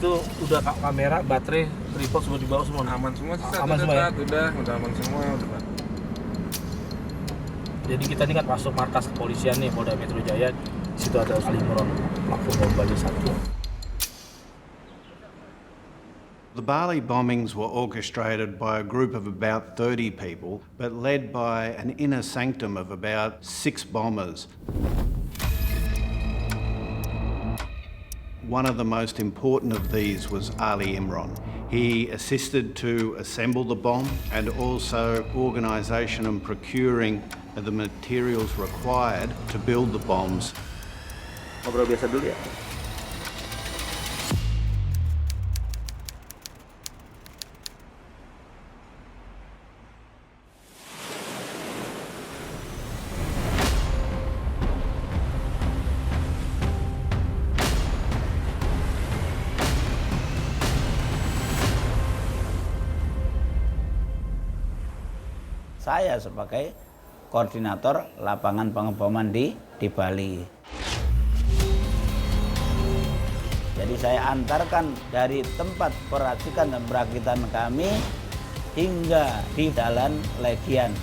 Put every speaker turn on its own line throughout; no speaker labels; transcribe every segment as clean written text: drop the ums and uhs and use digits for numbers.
Itu udah kamera, baterai, tripod semua dibawa semua.
Aman semua sih,
aman semua ya?
udah aman semua, udah.
Jadi kita ini kan masuk markas kepolisian nih, Polda Metro Jaya. Di situ ada Ali Imran, pelaku bom Bali 1.
The Bali bombings were orchestrated by a group of about 30 people, but led by an inner sanctum of about 6 bombers. One of the most important of these was Ali Imran. He assisted to assemble the bomb and also organisation and procuring the materials required to build the bombs.
Ngobrol biasa dulu ya.
Saya sebagai koordinator lapangan pengeboman di Bali. Jadi saya antarkan dari tempat peracikan dan perakitan kami hingga di Jalan Legian.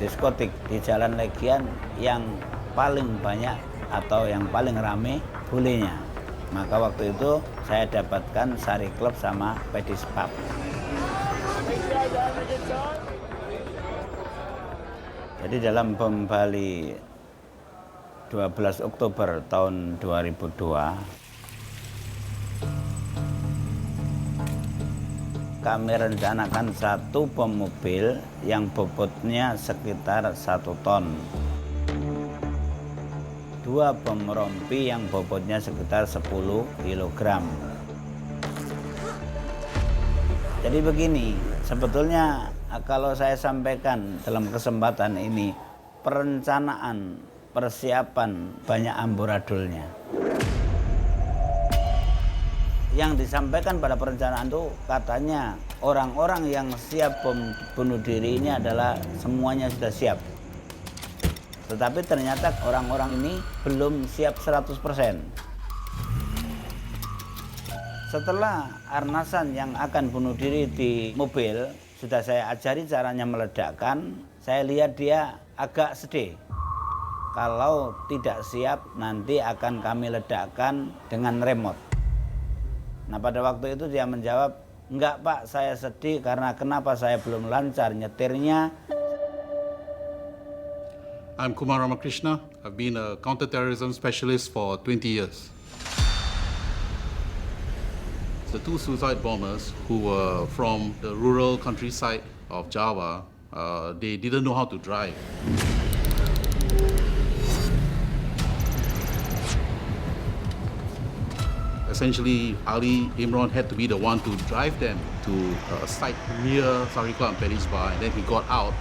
Diskotik di Jalan Legian yang paling banyak atau yang paling rame bulenya. Maka waktu itu saya dapatkan Sari Club sama Pedis Pub. Jadi dalam bom Bali 12 Oktober tahun 2002, kami rencanakan satu bom mobil yang bobotnya sekitar 1 ton. 2 bom rompi yang bobotnya sekitar 10 kg. Jadi begini, sebetulnya kalau saya sampaikan dalam kesempatan ini, perencanaan, persiapan banyak amburadulnya. Yang disampaikan pada perencanaan itu katanya orang-orang yang siap bom bunuh diri ini adalah semuanya sudah siap. Tetapi ternyata orang-orang ini belum siap 100%. Setelah arnasan yang akan bunuh diri di mobil, sudah saya ajari caranya meledakkan, saya lihat dia agak sedih. Kalau tidak siap, nanti akan kami ledakkan dengan remote. Nah pada waktu itu dia menjawab, enggak Pak, saya sedih karena kenapa saya belum lancar nyetirnya.
I'm Kumar Ramakrishna. I've been a counterterrorism specialist for 20 years. The 2 suicide bombers who were from the rural countryside of Java, they didn't know how to drive. Essentially, Ali Imran had to be the one to drive them to a site near Sarikla and Pedis Bar, and then he got out.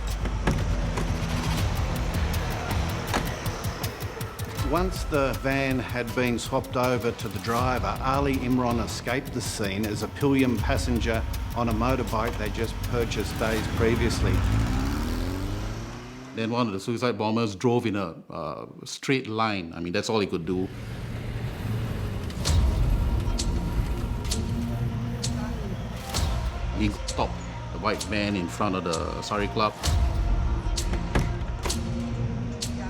Once the van had been swapped over to the driver, Ali Imran escaped the scene as a pillion passenger on a motorbike they just purchased days previously.
Then one of the suicide bombers drove in a straight line. I mean, that's all he could do. He stopped the white van in front of the Sari Club.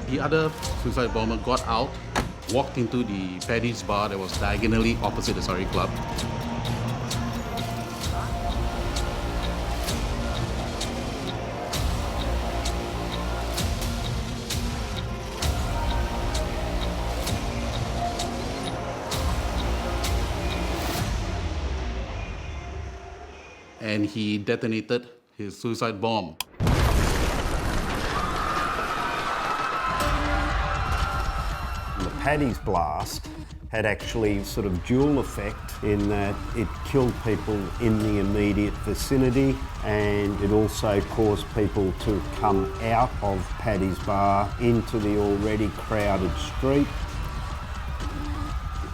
The other suicide bomber got out, walked into the Paddy's bar that was diagonally opposite the Sari Club. And he detonated his suicide bomb.
The Paddy's blast had actually sort of dual effect in that it killed people in the immediate vicinity and it also caused people to come out of Paddy's bar into the already crowded street.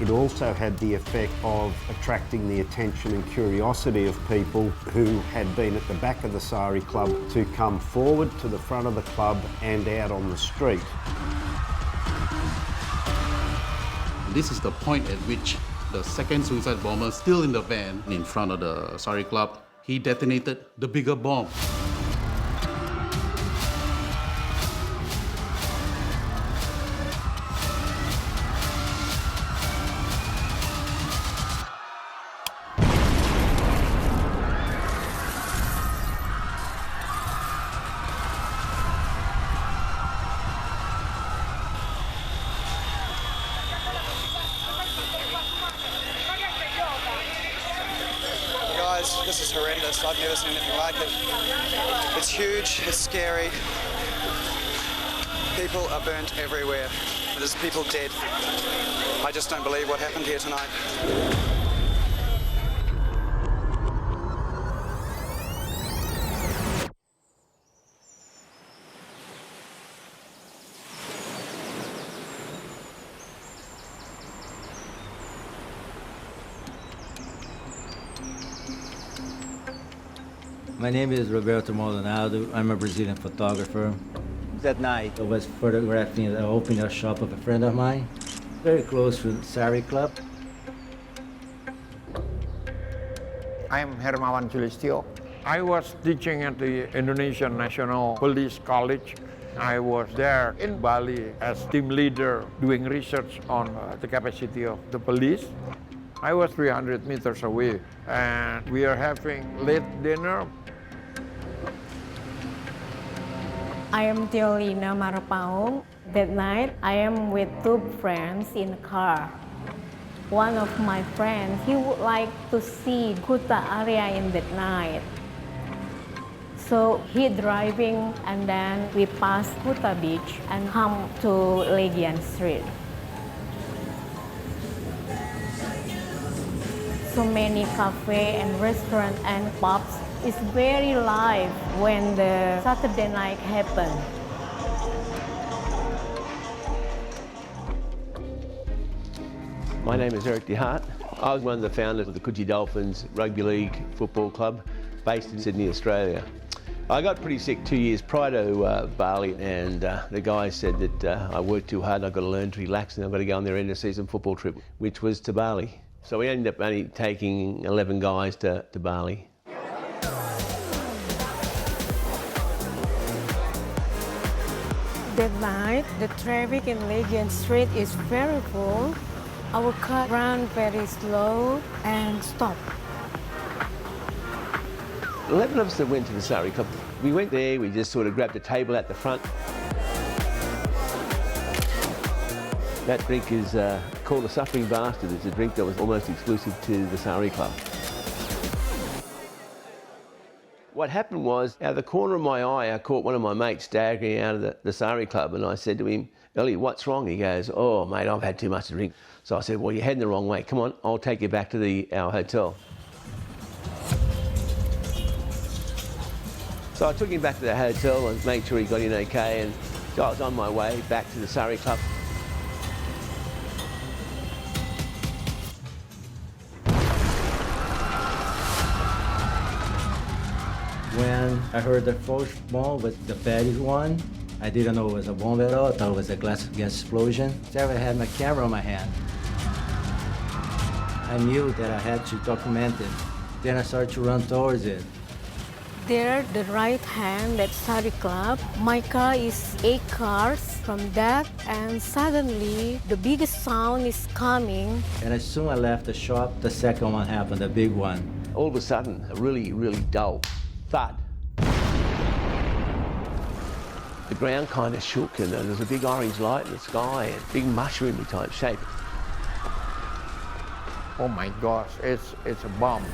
It also had the effect of attracting the attention and curiosity of people who had been at the back of the Sari Club to come forward to the front of the club and out on the street.
This is the point at which the second suicide bomber, still in the van in front of the Sari Club, he detonated the bigger bomb.
Guys, this is horrendous. I've never seen anything like it. It's huge, it's scary. People are burnt everywhere. There's people dead. I just don't believe what happened here tonight.
My name is Roberto Maldonado. I'm a Brazilian photographer. That night, I was photographing the opening shop of a friend of mine, very close to the Sari Club.
I'm Hermawan Julistio. I was teaching at the Indonesian National Police College. I was there in Bali as team leader doing research on the capacity of the police. I was 300 meters away and we are having late dinner.
I am Teolina Marapaung. That night, I am with two friends in a car. One of my friends, he would like to see Kuta area in that night. So he driving and then we passed Kuta Beach and come to Legian Street. So many cafe and restaurant and pubs. It's very live when the Saturday night happened.
My name is Eric DeHart. I was one of the founders of the Coogee Dolphins Rugby League Football Club based in Sydney, Australia. I got pretty sick 2 years prior to Bali, and the guy said that I worked too hard and I've got to learn to relax and I've got to go on their end of season football trip, which was to Bali. So we ended up only taking 11 guys to Bali.
That night, the traffic in Legian Street is very full. Our car ran very slow and stopped.
11 of us that went to the Sari Club. We went there, we just sort of grabbed a table at the front. That drink is called a Suffering Bastard. It's a drink that was almost exclusive to the Sari Club. What happened was, out of the corner of my eye, I caught one of my mates staggering out of the Sari Club, and I said to him, "Ellie, what's wrong?" He goes, "Oh, mate, I've had too much to drink." So I said, "Well, you're heading the wrong way. Come on, I'll take you back to our hotel." So I took him back to the hotel and made sure he got in okay, and so I was on my way back to the Sari Club.
When I heard the first bomb with the Paddy's one, I didn't know it was a bomb at all. I thought it was a gas explosion. So I had my camera in my hand. I knew that I had to document it. Then I started to run towards it.
There, the right hand, that Sari Club, my car is 8 cars from that, and suddenly the biggest sound is coming.
And as soon as I left the shop, the second one happened, the big one.
All of a sudden, a really, really dull thud. The ground kind of shook, and there was a big orange light in the sky, and big mushroomy type shape.
Oh my gosh, it's a bomb.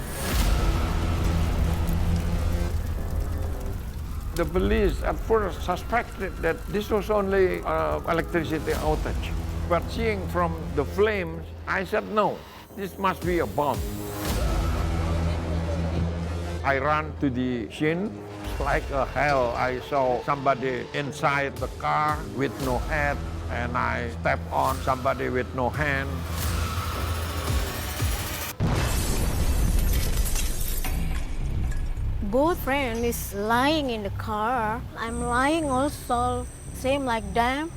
The police at first suspected that this was only electricity outage. But seeing from the flames, I said, no, this must be a bomb. I ran to the scene. It's like a hell. I saw somebody inside the car with no head, and I stepped on somebody with no hand.
both friends is lying in the car. I'm lying also, same like them.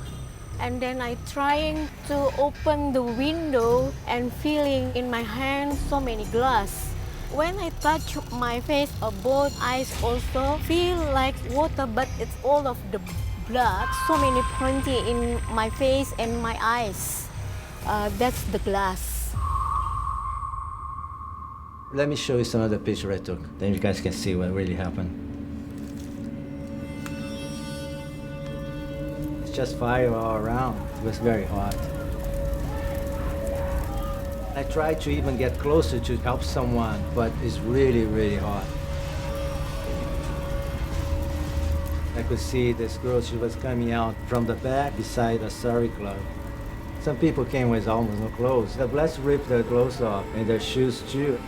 And then I trying to open the window and feeling in my hand so many glass. When I touch my face, both eyes also feel like water, but it's all of the blood. So many plenty in my face and my eyes. That's the glass.
Let me show you some of the pictures I took. Then you guys can see what really happened. It's just fire all around. It was very hot. I tried to even get closer to help someone, but it's really, really hot. I could see this girl, she was coming out from the back beside the sari club. Some people came with almost no clothes. The blast ripped their clothes off and their shoes too.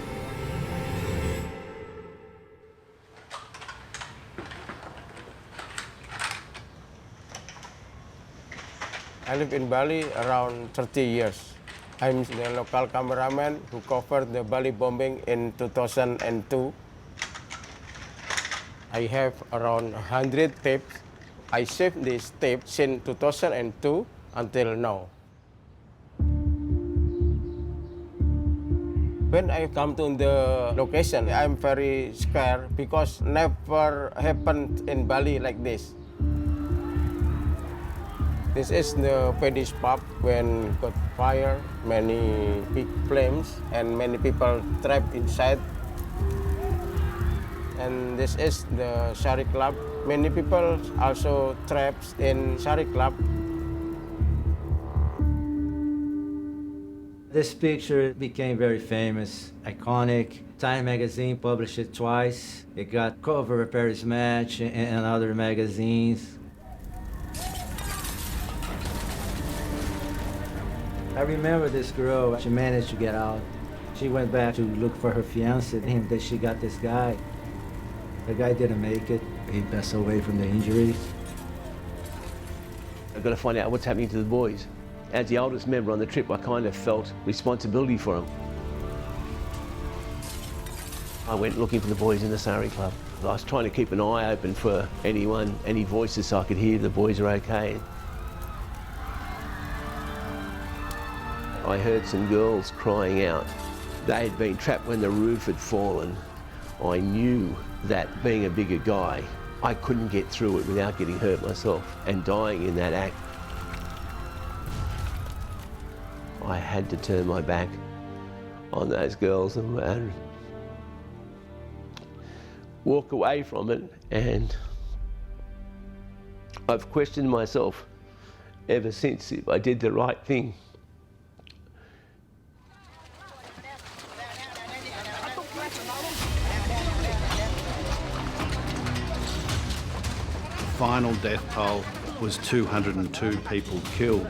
I live in Bali around 30 years. I'm the local cameraman who covered the Bali bombing in 2002. I have around 100 tapes. I saved these tapes since 2002 until now. When I come to the location, I'm very scared because never happened in Bali like this. This is the fetish pub when got fire, many big flames, and many people trapped inside. And this is the Sari Club. Many people also trapped in Sari Club.
This picture became very famous, iconic. Time magazine published it twice. It got cover of Paris Match and other magazines. I remember this girl, she managed to get out. She went back to look for her fiancé, and then she got this guy. The guy didn't make it. He passed away from the injuries.
I've got to find out what's happening to the boys. As the oldest member on the trip, I kind of felt responsibility for them. I went looking for the boys in the Sari Club. I was trying to keep an eye open for anyone, any voices so I could hear the boys are okay. I heard some girls crying out. They had been trapped when the roof had fallen. I knew that being a bigger guy, I couldn't get through it without getting hurt myself and dying in that act. I had to turn my back on those girls and walk away from it, and I've questioned myself ever since if I did the right thing.
The final death toll was 202 people killed.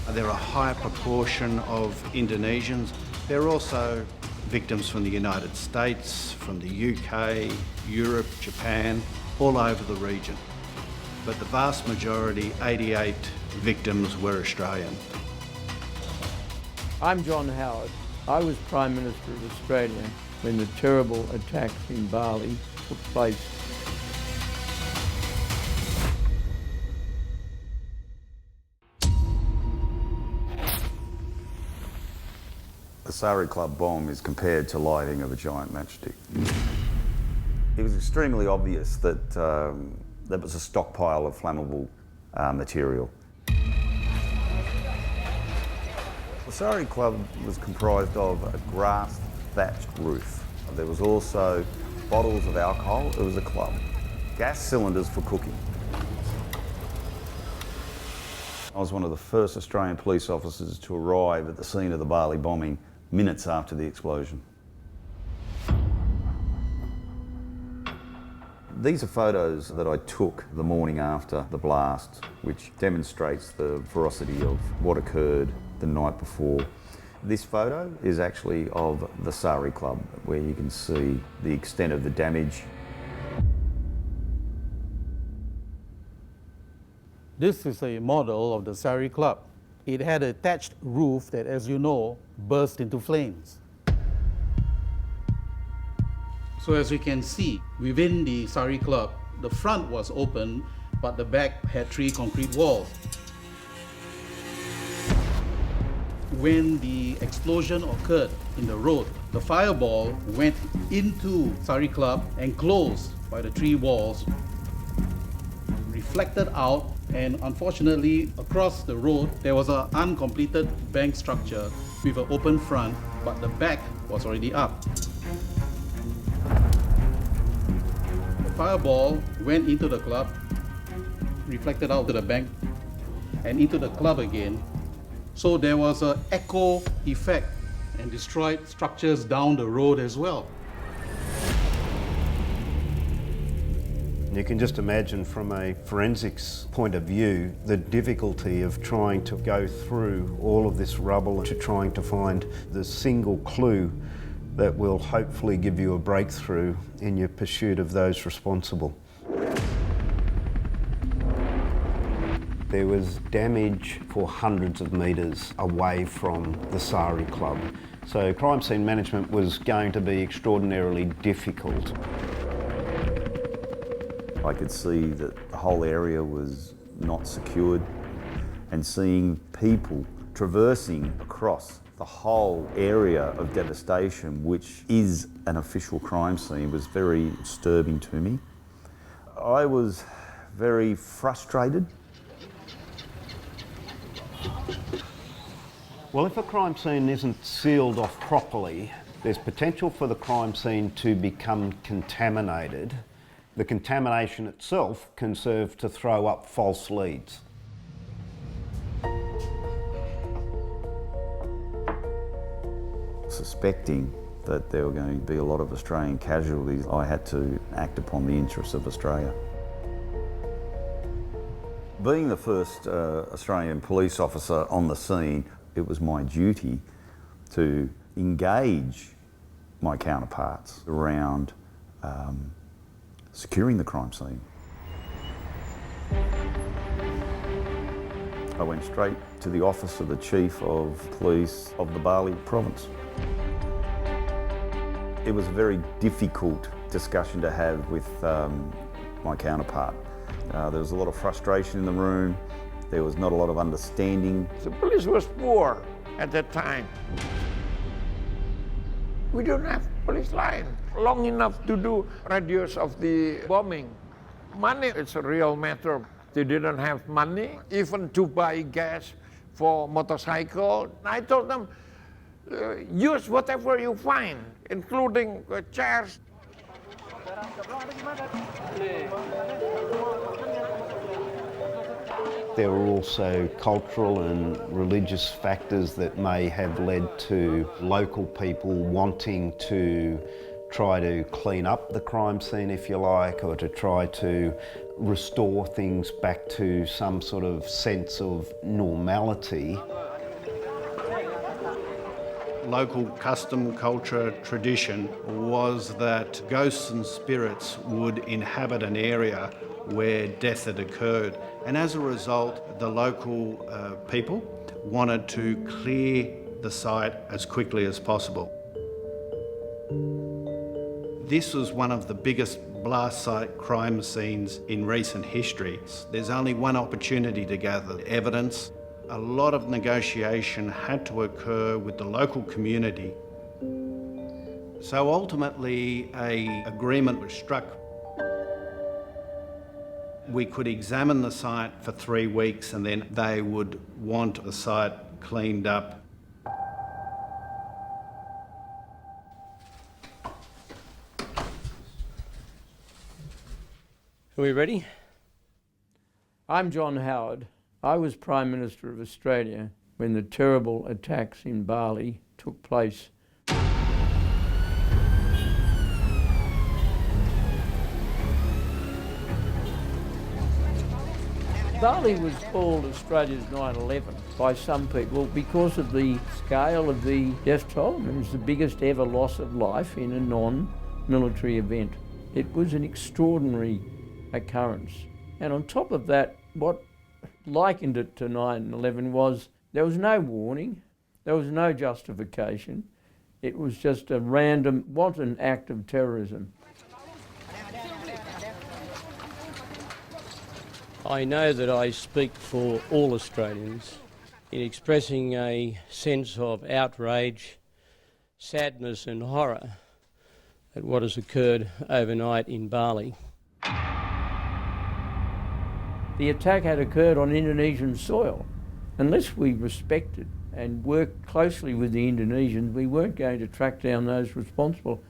There are a high proportion of Indonesians. There are also victims from the United States, from the UK, Europe, Japan, all over the region. But the vast majority, 88 victims, were Australian.
I'm John Howard. I was Prime Minister of Australia when the terrible attacks in Bali took place.
The Sari Club bomb is compared to lighting of a giant matchstick. It was extremely obvious that there was a stockpile of flammable material. The Sari Club was comprised of a grass thatched roof. There was also bottles of alcohol. It was a club. Gas cylinders for cooking. I was one of the first Australian police officers to arrive at the scene of the Bali bombing minutes after the explosion. These are photos that I took the morning after the blast, which demonstrates the ferocity of what occurred the night before. This photo is actually of the Sari Club, where you can see the extent of the damage.
This is a model of the Sari Club. It had a thatched roof that, as you know, burst into flames.
So as you can see, within the Sari Club, the front was open, but the back had 3 concrete walls. When the explosion occurred in the road, the fireball went into Sari Club and closed by the 3 walls, reflected out, and unfortunately across the road there was an uncompleted bank structure with an open front, but the back was already up. The fireball went into the club, reflected out to the bank and into the club again. So there was an echo effect and destroyed structures down the road as well.
You can just imagine from a forensics point of view the difficulty of trying to go through all of this rubble and to trying to find the single clue that will hopefully give you a breakthrough in your pursuit of those responsible. There was damage for hundreds of metres away from the Sari Club, so crime scene management was going to be extraordinarily difficult.
I could see that the whole area was not secured, and seeing people traversing across the whole area of devastation, which is an official crime scene, was very disturbing to me. I was very frustrated.
Well, if a crime scene isn't sealed off properly, there's potential for the crime scene to become contaminated. The contamination itself can serve to throw up false leads.
Suspecting that there were going to be a lot of Australian casualties, I had to act upon the interests of Australia. Being the first Australian police officer on the scene, it was my duty to engage my counterparts around securing the crime scene. I went straight to the office of the Chief of Police of the Bali province. It was a very difficult discussion to have with my counterpart. There was a lot of frustration in the room. There was not a lot of understanding.
The police was poor at that time. We don't have police line long enough to do radius of the bombing. Money, it's a real matter. They didn't have money even to buy gas for motorcycle. I told them, use whatever you find, including chairs.
There were also cultural and religious factors that may have led to local people wanting to try to clean up the crime scene, if you like, or to try to restore things back to some sort of sense of normality.
Local custom, culture, tradition was that ghosts and spirits would inhabit an area where death had occurred. And as a result, the local people wanted to clear the site as quickly as possible. This was one of the biggest blast site crime scenes in recent history. There's only one opportunity to gather evidence. A lot of negotiation had to occur with the local community. So ultimately, an agreement was struck. We could examine the site for 3 weeks and then they would want the site cleaned up.
Are we ready? I'm John Howard. I was Prime Minister of Australia when the terrible attacks in Bali took place. Bali was called Australia's 9/11 by some people because of the scale of the death toll. It was the biggest ever loss of life in a non-military event. It was an extraordinary occurrence. And on top of that, what likened it to 9/11 was there was no warning, there was no justification. It was just a random, wanton act of terrorism.
I know that I speak for all Australians in expressing a sense of outrage, sadness and horror at what has occurred overnight in Bali.
The attack had occurred on Indonesian soil. Unless we respected and worked closely with the Indonesians, we weren't going to track down those responsible.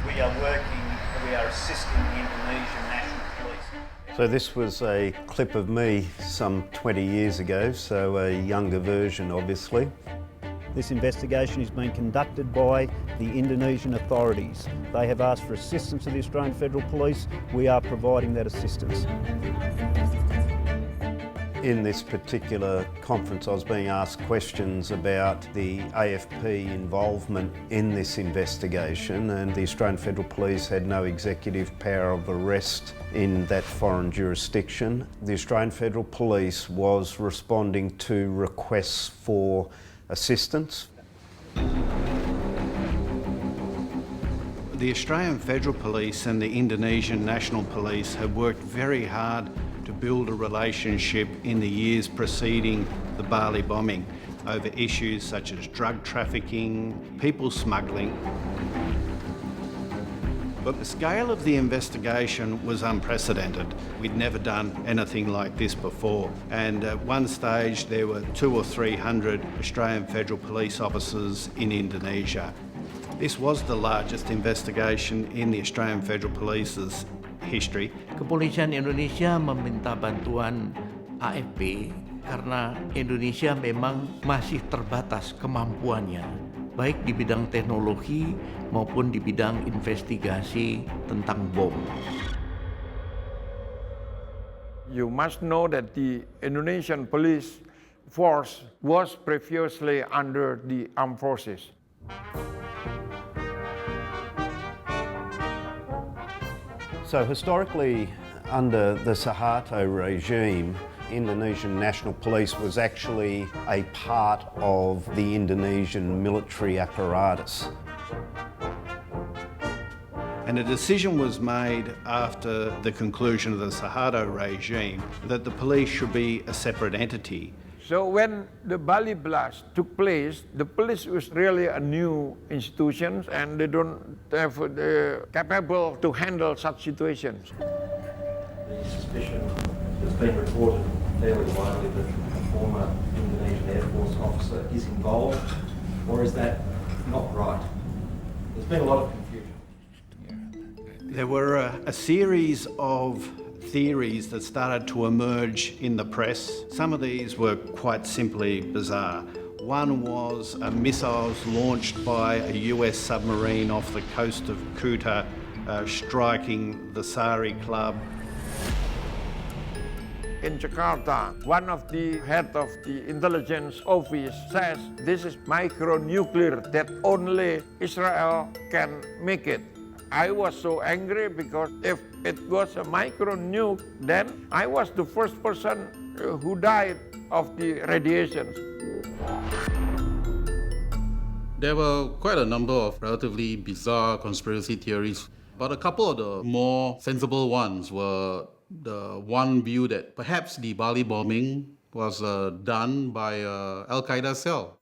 We are assisting the Indonesian National Police. So this was a clip of me some 20 years ago, so a younger version obviously.
This investigation is being conducted by the Indonesian authorities. They have asked for assistance of the Australian Federal Police. We are providing that assistance.
In this particular conference, I was being asked questions about the AFP involvement in this investigation, and the Australian Federal Police had no executive power of arrest in that foreign jurisdiction. The Australian Federal Police was responding to requests for assistance.
The Australian Federal Police and the Indonesian National Police have worked very hard to build a relationship in the years preceding the Bali bombing over issues such as drug trafficking, people smuggling. But the scale of the investigation was unprecedented. We'd never done anything like this before. And at one stage there were 200 or 300 Australian Federal Police officers in Indonesia. This was the largest investigation in the Australian Federal Police's history.
Kepolisian Indonesia meminta bantuan AFP karena Indonesia memang masih terbatas kemampuannya, baik di bidang teknologi maupun di bidang investigasi tentang bom.
You must know that the Indonesian police force was previously under the armed forces.
So historically, under the Suharto regime, Indonesian National Police was actually a part of the Indonesian military apparatus.
And a decision was made after the conclusion of the Suharto regime that the police should be a separate entity.
So when the Bali blast took place, the police was really a new institution and they don't have capable to handle such situations.
The suspicion has been reported fairly widely that a former Indonesian Air Force officer is involved, or is that not right? There's been a lot of confusion.
There were a series of theories that started to emerge in the press. Some of these were quite simply bizarre. One was missiles launched by a US submarine off the coast of Kuta, striking the Sari Club.
In Jakarta, one of the head of the intelligence office says this is micro-nuclear that only Israel can make it. I was so angry because if it was a micro-nuke, then I was the first person who died of the radiations.
There were quite a number of relatively bizarre conspiracy theories, but a couple of the more sensible ones were the one view that perhaps the Bali bombing was done by an Al-Qaeda cell.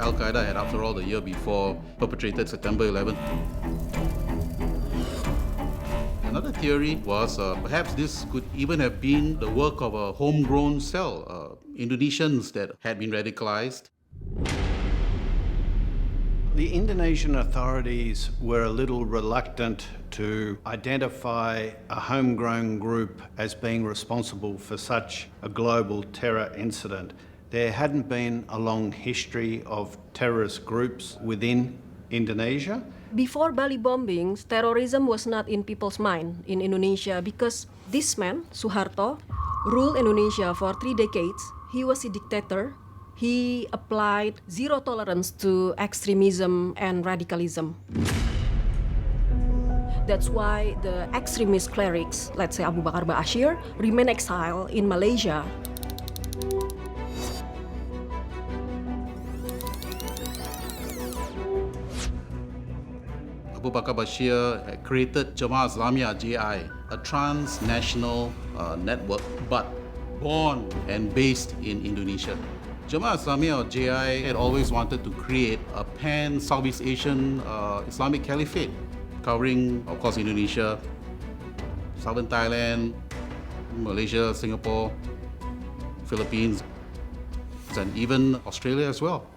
Al-Qaeda had, after all, the year before perpetrated September 11th. Another theory was perhaps this could even have been the work of a homegrown cell, Indonesians that had been radicalized.
The Indonesian authorities were a little reluctant to identify a homegrown group as being responsible for such a global terror incident. There hadn't been a long history of terrorist groups within Indonesia.
Before Bali bombings, terrorism was not in people's mind in Indonesia because this man, Suharto, ruled Indonesia for 3 decades. He was a dictator. He applied zero tolerance to extremism and radicalism. That's why the extremist clerics, let's say Abu Bakar Ba'asyir, remain exiled in Malaysia.
Abu Bakar Bashir had created Jamaah Islamiyah JI, a transnational network, but born and based in Indonesia. Jamaah Islamiyah JI had always wanted to create a pan-Southeast Asian Islamic caliphate, covering, of course, Indonesia, southern Thailand, Malaysia, Singapore, Philippines, and even Australia as well.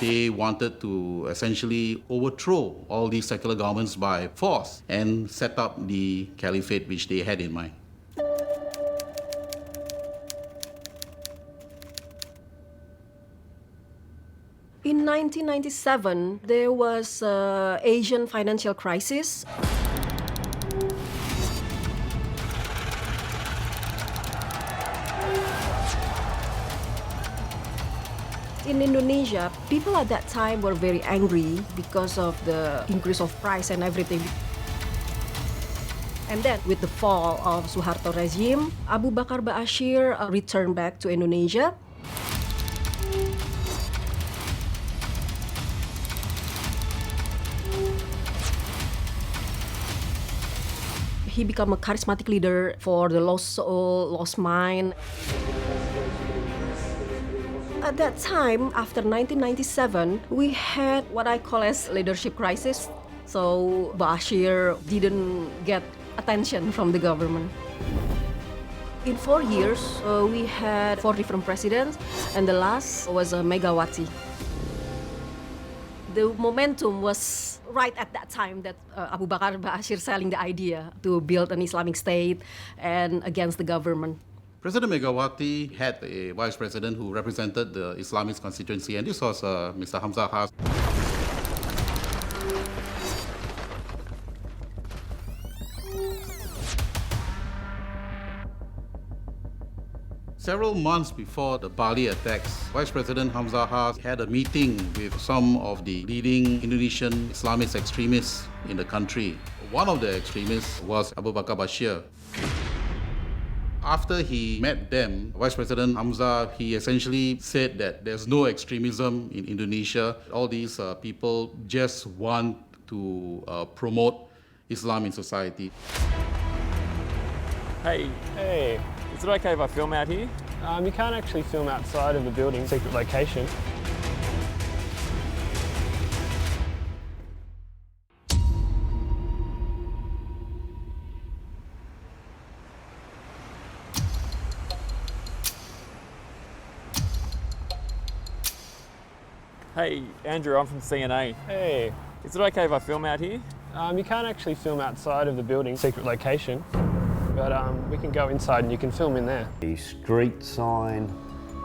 They wanted to essentially overthrow all these secular governments by force and set up the caliphate which they had in mind.
In 1997, there was an Asian financial crisis. In Indonesia, people at that time were very angry because of the increase of price and everything. And then, with the fall of Suharto regime, Abu Bakar Ba'asyir returned back to Indonesia. He became a charismatic leader for the lost soul, lost mind. At that time, after 1997, we had what I call as leadership crisis. So Ba'asyir didn't get attention from the government. In 4 years, we had 4 different presidents, and the last was Megawati. The momentum was right at that time that Abu Bakar Ba'asyir selling the idea to build an Islamic state and against the government.
President Megawati had a vice president who represented the Islamist constituency, and this was Mr. Hamzah Has. Several months before the Bali attacks, Vice President Hamzah Has had a meeting with some of the leading Indonesian Islamist extremists in the country. One of the extremists was Abu Bakar Bashir. After he met them, Vice President Hamzah, he essentially said that there's no extremism in Indonesia. All these people just want to promote Islam in society.
Hey, is it okay if I film out here? You can't actually film outside of the building, secret location. Hey, Andrew, I'm from CNA. Hey. Is it okay if I film out here? You can't actually film outside of the building, secret location, but we can go inside and you can film in there.
The street sign,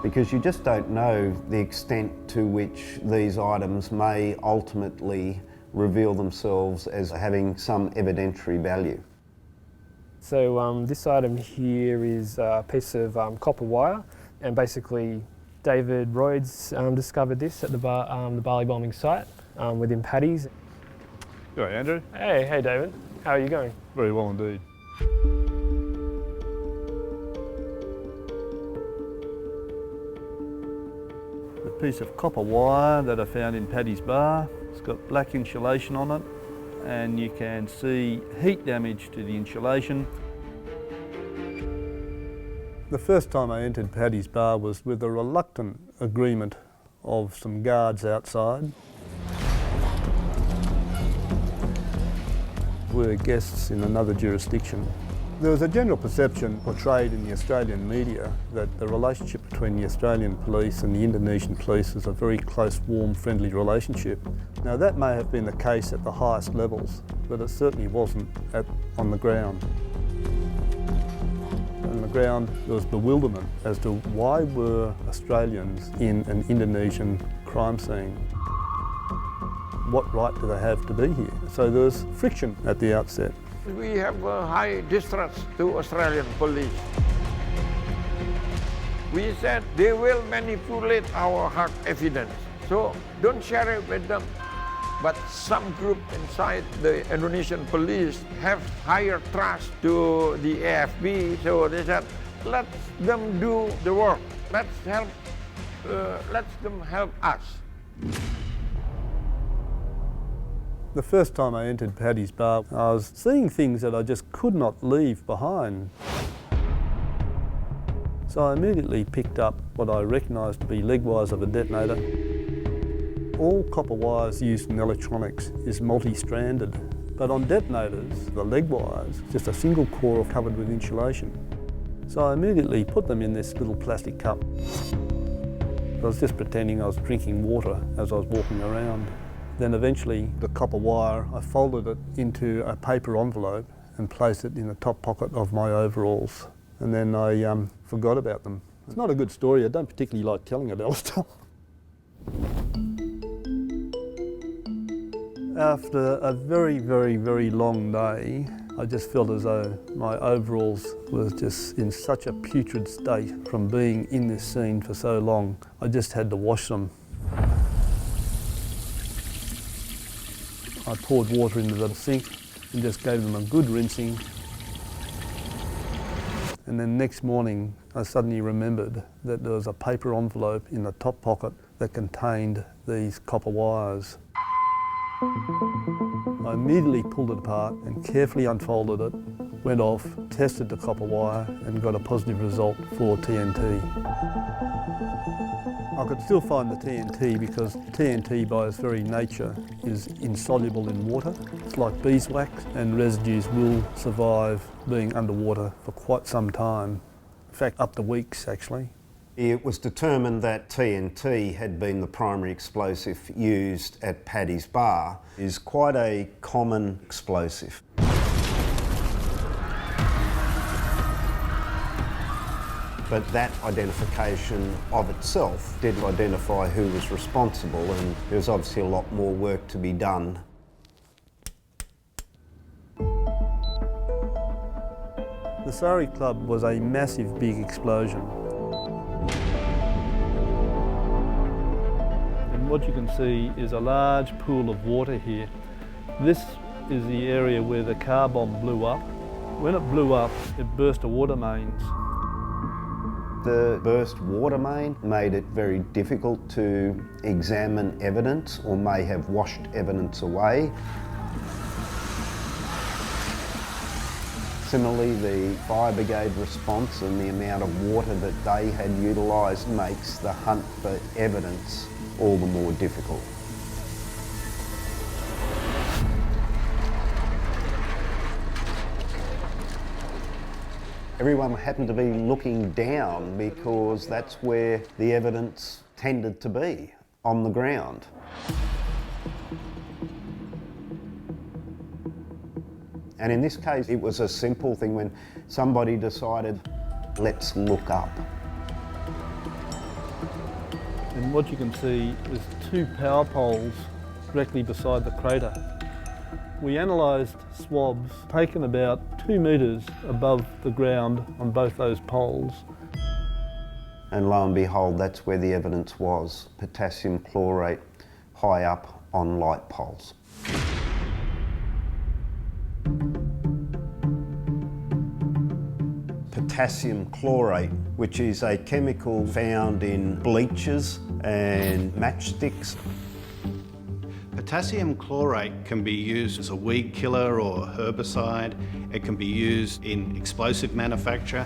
because you just don't know the extent to which these items may ultimately reveal themselves as having some evidentiary value.
So this item here is a piece of copper wire, and basically David Royds discovered this at the Bali bombing site within Paddy's.
All right, Andrew.
Hey David. How are you going?
Very well indeed. The piece of copper wire that I found in Paddy's bar. It's got black insulation on it, and you can see heat damage to the insulation. The first time I entered Paddy's bar was with a reluctant agreement of some guards outside. We're guests in another jurisdiction. There was a general perception portrayed in the Australian media that the relationship between the Australian police and the Indonesian police is a very close, warm, friendly relationship. Now that may have been the case at the highest levels, but it certainly wasn't on the ground. On the ground, there was bewilderment as to why were Australians in an Indonesian crime scene. What right do they have to be here? So there was friction at the outset.
We have a high distrust to Australian police. We said they will manipulate our hard evidence, so don't share it with them. But some group inside the Indonesian police have higher trust to the AFB, so they said, let them do the work. Let them help us.
The first time I entered Paddy's Bar, I was seeing things that I just could not leave behind. So I immediately picked up what I recognised to be leg wires of a detonator. All copper wires used in electronics is multi-stranded, but on detonators, the leg wires, just a single core covered with insulation. So I immediately put them in this little plastic cup. I was just pretending I was drinking water as I was walking around. Then eventually the copper wire, I folded it into a paper envelope and placed it in the top pocket of my overalls. And then I forgot about them. It's not a good story, I don't particularly like telling it, Alistair. After a very, very, very long day, I just felt as though my overalls was just in such a putrid state from being in this scene for so long. I just had to wash them. I poured water into the sink and just gave them a good rinsing. And then next morning, I suddenly remembered that there was a paper envelope in the top pocket that contained these copper wires. I immediately pulled it apart and carefully unfolded it, went off, tested the copper wire and got a positive result for TNT. I could still find the TNT because TNT by its very nature is insoluble in water. It's like beeswax and residues will survive being underwater for quite some time. In fact, up to weeks actually.
It was determined that TNT had been the primary explosive used at Paddy's Bar. It is quite a common explosive. But that identification of itself didn't identify who was responsible, and there was obviously a lot more work to be done.
The Sari Club was a massive big explosion. And what you can see is a large pool of water here. This is the area where the car bomb blew up. When it blew up, it burst the water mains.
The burst water main made it very difficult to examine evidence, or may have washed evidence away. Similarly, the fire brigade response and the amount of water that they had utilised makes the hunt for evidence all the more difficult. Everyone happened to be looking down because that's where the evidence tended to be, on the ground. And in this case, it was a simple thing when somebody decided, let's look up.
And what you can see is two power poles directly beside the crater. We analysed swabs taken about 2 metres above the ground on both those poles.
And lo and behold, that's where the evidence was, potassium chlorate high up on light poles. Potassium chlorate, which is a chemical found in bleaches and matchsticks.
Potassium chlorate can be used as a weed killer or herbicide. It can be used in explosive manufacture.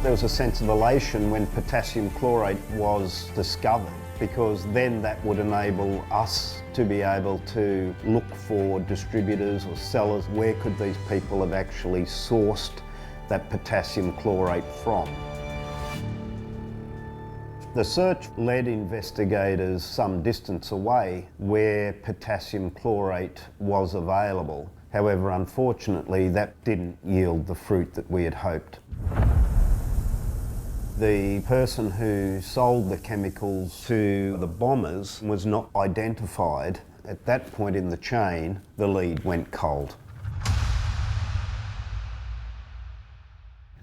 There was a sense of elation when potassium chlorate was discovered, because then that would enable us to be able to look for distributors or sellers. Where could these people have actually sourced that potassium chlorate from? The search led investigators some distance away where potassium chlorate was available. However, unfortunately, that didn't yield the fruit that we had hoped. The person who sold the chemicals to the bombers was not identified. At that point in the chain, the lead went cold.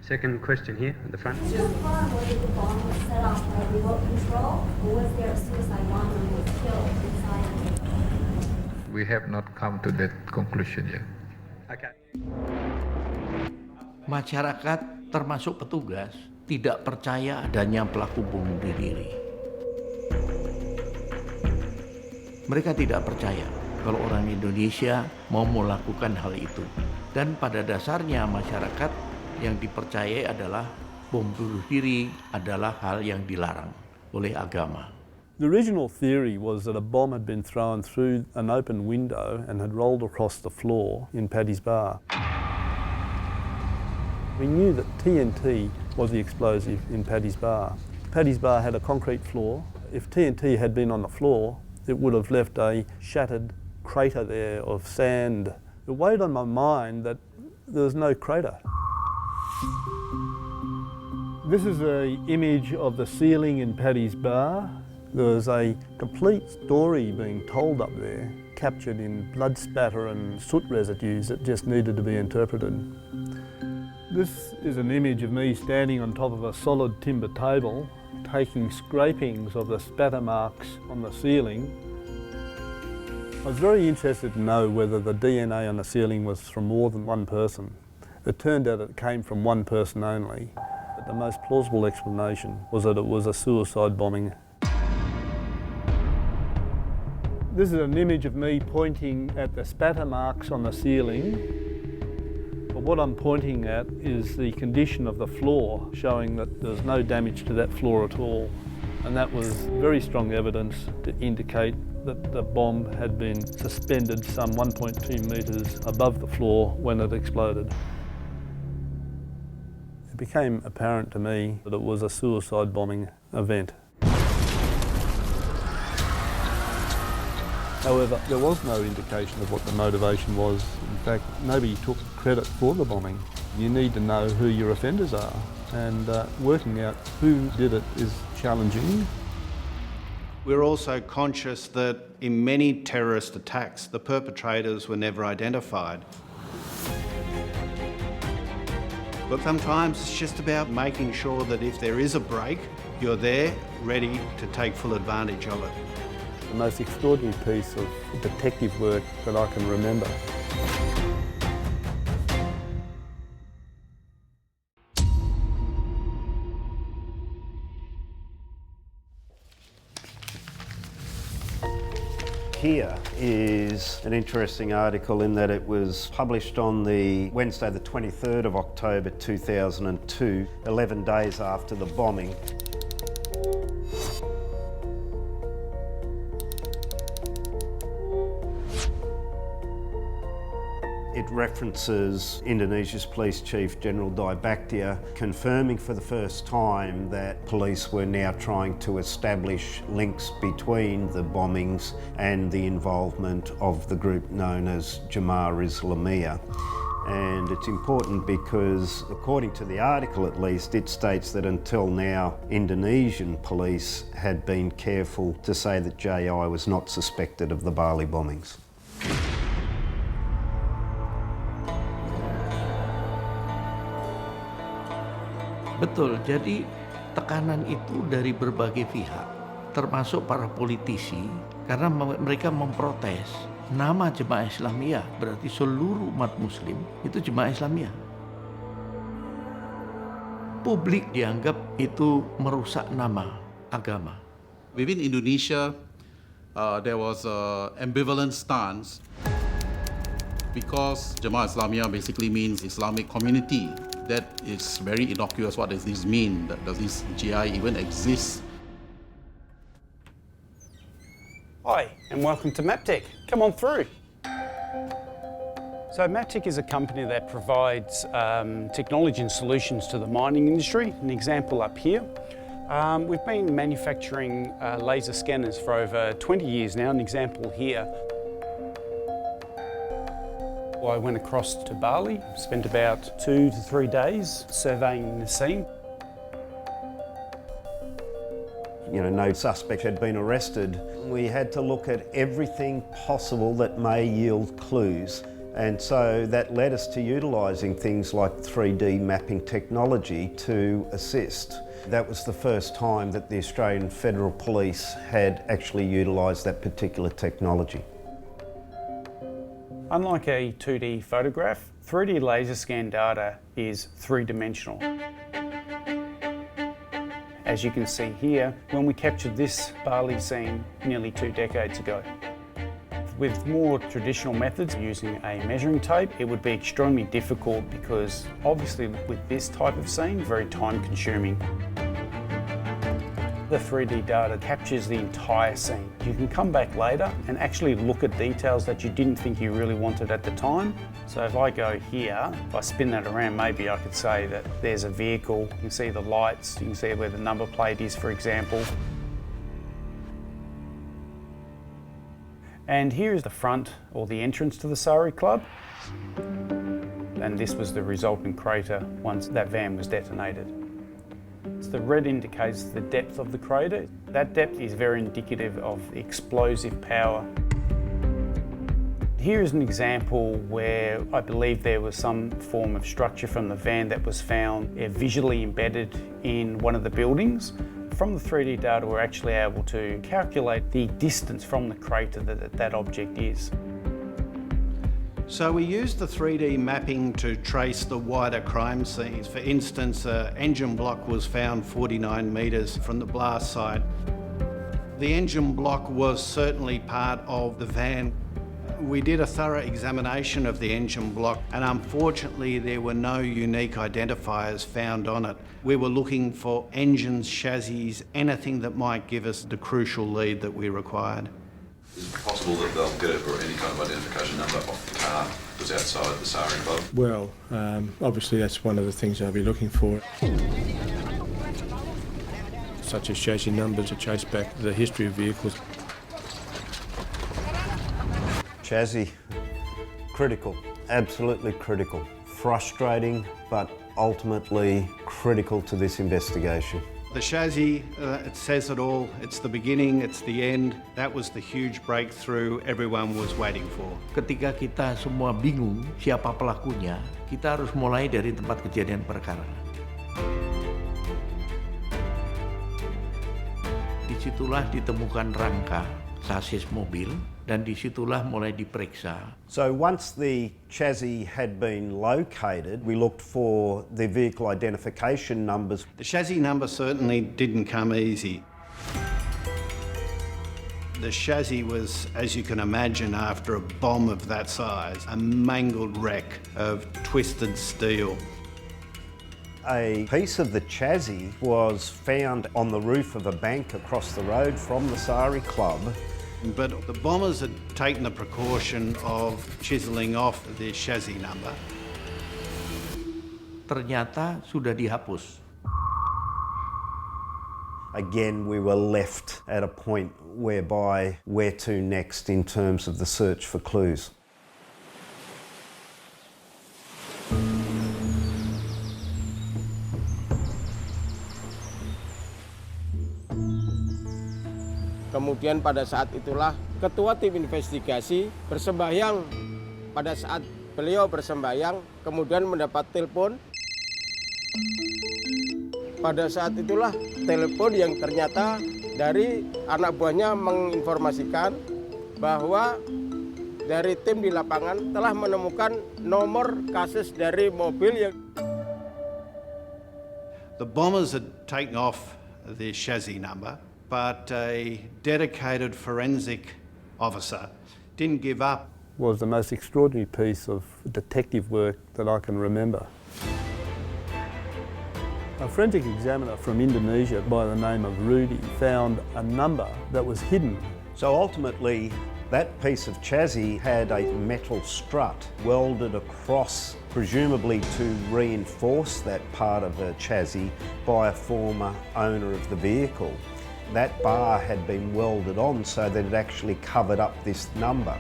Second question here at the front.
Just whether the bomb was set off by remote control, or was there a suicide bomber who was killed inside?
We have not come to that conclusion yet. Okay.
Masyarakat termasuk petugas tidak percaya adanya pelaku bom bunuh diri. Mereka tidak percaya kalau orang Indonesia mau melakukan hal itu. Dan pada dasarnya masyarakat yang dipercayai adalah bom bunuh diri adalah hal yang dilarang oleh agama.
The original theory was that a bomb had been thrown through an open window and had rolled across the floor in Paddy's Bar. We knew that TNT was the explosive in Paddy's Bar. Paddy's Bar had a concrete floor. If TNT had been on the floor, it would have left a shattered crater there of sand. It weighed on my mind that there was no crater. This is an image of the ceiling in Paddy's Bar. There was a complete story being told up there, captured in blood spatter and soot residues that just needed to be interpreted. This is an image of me standing on top of a solid timber table, taking scrapings of the spatter marks on the ceiling. I was very interested to know whether the DNA on the ceiling was from more than one person. It turned out it came from one person only. But the most plausible explanation was that it was a suicide bombing. This is an image of me pointing at the spatter marks on the ceiling. But what I'm pointing at is the condition of the floor, showing that there's no damage to that floor at all. And that was very strong evidence to indicate that the bomb had been suspended some 1.2 metres above the floor when it exploded. It became apparent to me that it was a suicide bombing event. However, there was no indication of what the motivation was. In fact, nobody took credit for the bombing. You need to know who your offenders are, and working out who did it is challenging.
We're also conscious that in many terrorist attacks, the perpetrators were never identified. But sometimes it's just about making sure that if there is a break, you're there, ready to take full advantage of it.
The most extraordinary piece of detective work that I can remember.
Here is an interesting article in that it was published on the Wednesday the 23rd of October 2002, 11 days after the bombing. It references Indonesia's Police Chief General Dibaktia confirming for the first time that police were now trying to establish links between the bombings and the involvement of the group known as Jemaah Islamiyah. And it's important because, according to the article at least, it states that until now Indonesian police had been careful to say that JI was not suspected of the Bali bombings.
Betul, jadi tekanan itu dari berbagai pihak, termasuk para politisi, karena mereka memprotes. Nama Jemaah Islamiyah berarti seluruh umat muslim itu Jemaah Islamiyah. Publik dianggap itu merusak nama agama.
Within Indonesia, there was an ambivalent stance because Jemaah Islamiyah basically means Islamic community. That is very innocuous. What does this mean? Does this GI even exist?
Hi, and welcome to Maptech. Come on through. So Maptech is a company that provides technology and solutions to the mining industry. An example up here. We've been manufacturing laser scanners for over 20 years now. An example here. I went across to Bali, spent about 2 to 3 days surveying the scene.
You know, no suspect had been arrested. We had to look at everything possible that may yield clues And so that led us to utilising things like 3D mapping technology to assist. That was the first time that the Australian Federal Police had actually utilised that particular technology.
Unlike a 2D photograph, 3D laser scan data is three-dimensional. As you can see here, when we captured this Bali scene nearly 2 decades ago. With more traditional methods using a measuring tape, it would be extremely difficult because obviously with this type of scene, very time consuming. The 3D data captures the entire scene. You can come back later and actually look at details that you didn't think you really wanted at the time. So if I go here, if I spin that around, maybe I could say that there's a vehicle, you can see the lights, you can see where the number plate is, for example. And here is the front or the entrance to the Sari Club. And this was the resultant crater once that van was detonated. The red indicates the depth of the crater. That depth is very indicative of explosive power. Here is an example where I believe there was some form of structure from the van that was found visually embedded in one of the buildings. From the 3D data, we're actually able to calculate the distance from the crater that that object is.
So we used the 3D mapping to trace the wider crime scenes. For instance, an engine block was found 49 metres from the blast site. The engine block was certainly part of the van. We did a thorough examination of the engine block and unfortunately there were no unique identifiers found on it. We were looking for engines, chassis, anything that might give us the crucial lead that we required.
Is it possible that they'll get it or any kind of identification number off the car that was outside the Sari Club?
Well, obviously that's one of the things I'll be looking for. Such as chassis numbers to trace back the history of vehicles.
Chassis, critical, absolutely critical. Frustrating, but ultimately critical to this investigation.
The chassis, it says it all. It's the beginning, it's the end. That was the huge breakthrough everyone was waiting for.
Ketika kita semua bingung siapa pelakunya, kita harus mulai dari tempat kejadian perkara. Disitulah ditemukan rangka sasis mobil dan disitulah mulai diperiksa.
So once the chassis had been located, we looked for the vehicle identification numbers.
The chassis number certainly didn't come easy. The chassis was, as you can imagine, after a bomb of that size, a mangled wreck of twisted steel.
A piece of the chassis was found on the roof of a bank across the road from the Sari Club.
But the bombers had taken the precaution of chiselling off the chassis number.
Ternyata sudah dihapus.
Again, we were left at a point whereby where to next in terms of the search for clues.
Kemudian pada saat itulah ketua tim investigasi bersembahyang. Pada saat beliau bersembahyang, kemudian mendapat telepon. Pada saat itulah telepon yang ternyata dari anak buahnya menginformasikan bahwa dari tim di lapangan telah menemukan nomor kasus dari mobil yang...
The bombers had taken off the chassis number, but a dedicated forensic officer didn't give up.
Was the most extraordinary piece of detective work that I can remember. A forensic examiner from Indonesia by the name of Rudy found a number that was hidden.
So ultimately, that piece of chassis had a metal strut welded across, presumably to reinforce that part of the chassis by a former owner of the vehicle. That bar had been welded on so that it actually covered up this number.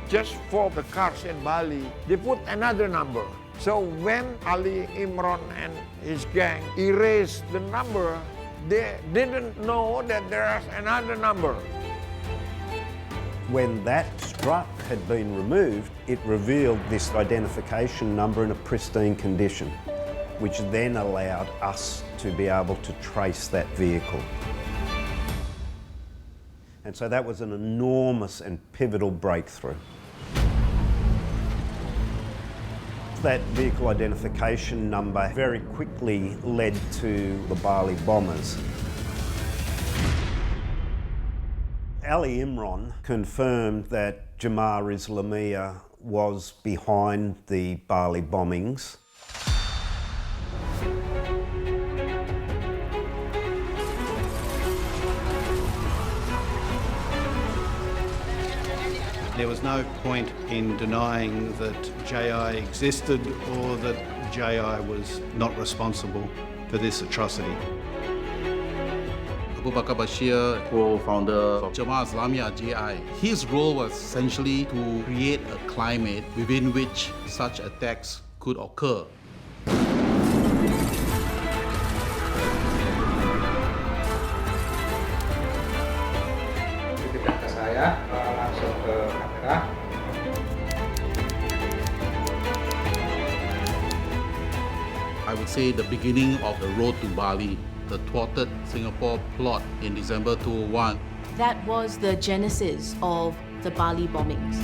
Just for the cars in Bali, they put another number. So when Ali Imran and his gang erased the number, they didn't know that there's another number.
When that struck had been removed, it revealed this identification number in a pristine condition, which then allowed us to be able to trace that vehicle. And so that was an enormous and pivotal breakthrough. That vehicle identification number very quickly led to the Bali bombers. Ali Imran confirmed that Jamaah Islamiyah was behind the Bali bombings.
There was no point in denying that JI existed or that JI was not responsible for this atrocity.
Abu Bakr Bashir, co-founder of Jamaah Islamiyah JI, his role was essentially to create a climate within which such attacks could occur.
Langsung ke kamera.
I would say the beginning of the road to Bali, the thwarted Singapore plot in December 2001.
That was the genesis of the Bali bombings.